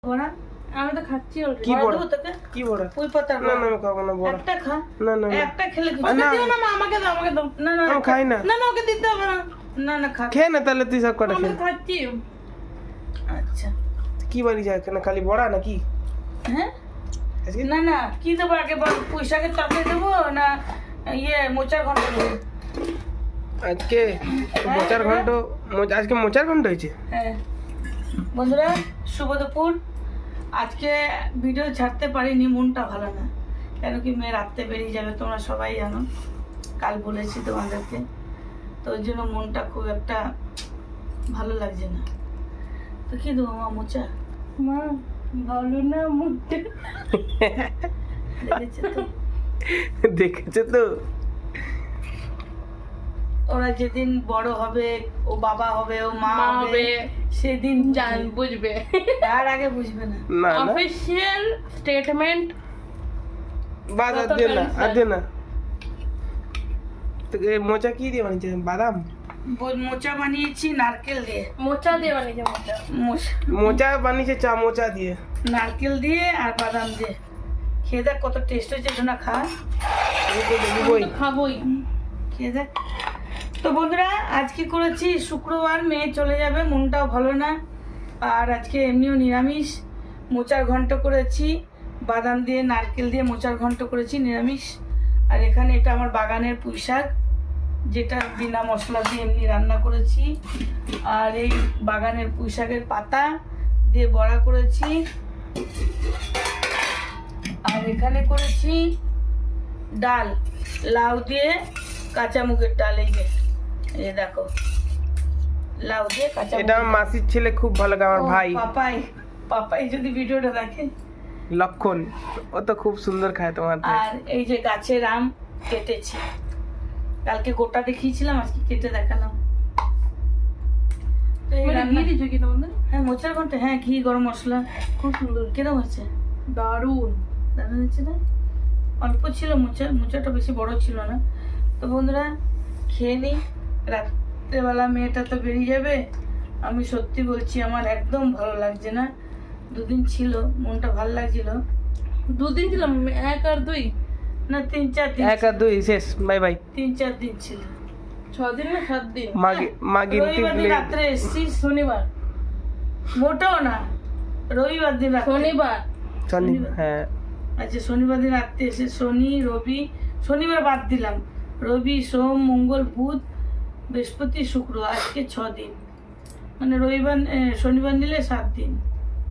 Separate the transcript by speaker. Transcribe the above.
Speaker 1: বড়া আমি তো খাচ্ছি অলরেডি।
Speaker 2: কি বড়া?
Speaker 1: তোকে
Speaker 2: কি বড়া?
Speaker 1: ওই পাতার
Speaker 2: না না আমি খাবো না বড়া।
Speaker 1: একটা খা।
Speaker 2: না না না।
Speaker 1: একটা খেলে কিছু
Speaker 2: না।
Speaker 1: দিও না মা, আমাকে দাও আমাকে দাও। না না
Speaker 2: আমি খাই না।
Speaker 1: না না ওকে দিতে হবে না। না না খা।
Speaker 2: খেয়ে না তাহলে তুই সব কটা
Speaker 1: আমি
Speaker 2: খেয়ে।
Speaker 1: খাচ্ছি। আচ্ছা
Speaker 2: কি বাড়ি যায় কেন খালি বড়া নাকি?
Speaker 1: হ্যাঁ
Speaker 2: আজকে
Speaker 1: না না কি দেবো আগে বল, পুঁই শাকের তরকারি দেবো না ইয়ে মোচার ঘন্ট দেবো?
Speaker 2: আজকে মোচার ঘন্ট আজকে মোচার ঘন্ট হয়েছে।
Speaker 1: হ্যাঁ বন্ধুরা শুভ দুপুর। আজকে ভিডিও ছাড়তে পারিনি, মনটা ভালো না। কেন কি মেয়ে রাত্রে বেরিয়ে যাবে, তোমরা সবাই জানো, কাল বলেছি তোমাদেরকে। তো ওই জন্য মনটা খুব একটা ভালো লাগছে না। তো কি দেবো মা, মোচা? মা ভালো না মুখটা দেখেছে তো,
Speaker 2: দেখেছে তো।
Speaker 1: ওরা যেদিন বড় হবে, ও বাবা হবে, ও মা হবে, সেদিন
Speaker 3: বুঝবে।
Speaker 1: তার আগে বুঝবে না।
Speaker 2: না না
Speaker 3: অফিশিয়াল স্টেটমেন্ট
Speaker 2: বাদ আর দে না আর দে না। তো এই মোচা কি দিয়ে বানিয়েছে? বাদাম
Speaker 1: মোচা বানিয়েছি নারকেল দিয়ে।
Speaker 3: মোচা দিয়ে বানিয়েছে মোচা।
Speaker 2: মোচা বানিয়েছে চা মোচা দিয়ে।
Speaker 1: নারকেল দিয়ে আর বাদাম দিয়ে। খেয়ে দেখ কত টেস্ট হয়েছে, শোনা খা।
Speaker 2: আমি তো দেখবই।
Speaker 3: খাবোই।
Speaker 1: খেয়ে দেখ। তো বন্ধুরা আজকে করেছি শুক্রবার, মেয়ে চলে যাবে, মনটাও ভালো না। আর আজকে এমনিও নিরামিষ, মোচার ঘন্ট করেছি বাদাম দিয়ে নারকেল দিয়ে, মোচার ঘন্ট করেছি নিরামিষ। আর এখানে এটা আমার বাগানের পুঁই শাক, যেটা বিনা মশলা দিয়ে এমনি রান্না করেছি। আর এই বাগানের পুঁই শাকের পাতা দিয়ে বড়া করেছি। আর এখানে করেছি ডাল, লাউ দিয়ে কাঁচা মুগের ডাল। এই দেখো লাউ দিয়ে কাঁচা
Speaker 2: এটা আমার মাসির ছেলে খুব ভালো খায়, আমার ভাই
Speaker 1: পাপাই। পাপাই যদি ভিডিওটা দেখে।
Speaker 2: লক্ষণ, ও তো খুব সুন্দর খায় তোমার থেকে।
Speaker 1: আর এই যে গাছের আম কেটেছি, কালকে গোটা দেখিয়েছিলাম, আজকে কেটে দেখালাম। তো এই রান্না-
Speaker 3: দিয়েছো কি তোমাদের?
Speaker 1: হ্যাঁ মোচার ঘন্টা, হ্যাঁ ঘি গরম মশলা।
Speaker 3: খুব সুন্দর,
Speaker 1: কিরম হয়েছে?
Speaker 3: দারুণ।
Speaker 1: দারুণ হয়েছে না? অল্প ছিল মোচাটা বেশি বড় ছিল না। তো বন্ধুরা খেয়ে নিই, রাত্রেবেলা মেয়েটা তো বেরিয়ে যাবে। আমি সত্যি বলছি আমার একদম ভালো লাগছে না। দুদিন ছিল মনটা ভালো লাগছিল,
Speaker 3: দুদিন ছিলাম, 1 আর 2,
Speaker 1: না 3-4 দিন,
Speaker 2: 1 আর 2 শেষ, বাই বাই।
Speaker 1: 3-4 দিন ছিল।
Speaker 3: 6 দিন না 7 দিন।
Speaker 2: মা গিনতি
Speaker 1: রবিবার দিন রাত্রে এসছি,
Speaker 3: শনিবার
Speaker 1: মোটাও না, রবিবার দিন রাত্রে।
Speaker 3: শনিবার
Speaker 2: হ্যাঁ
Speaker 1: আচ্ছা শনিবার দিন রাত্রে এসে শনিবার বাদ দিলাম, রবি সোম মঙ্গল বুধ বৃহস্পতি শুক্র, আজকে 6 দিন, মানে শনিবার নিলে 7 দিন।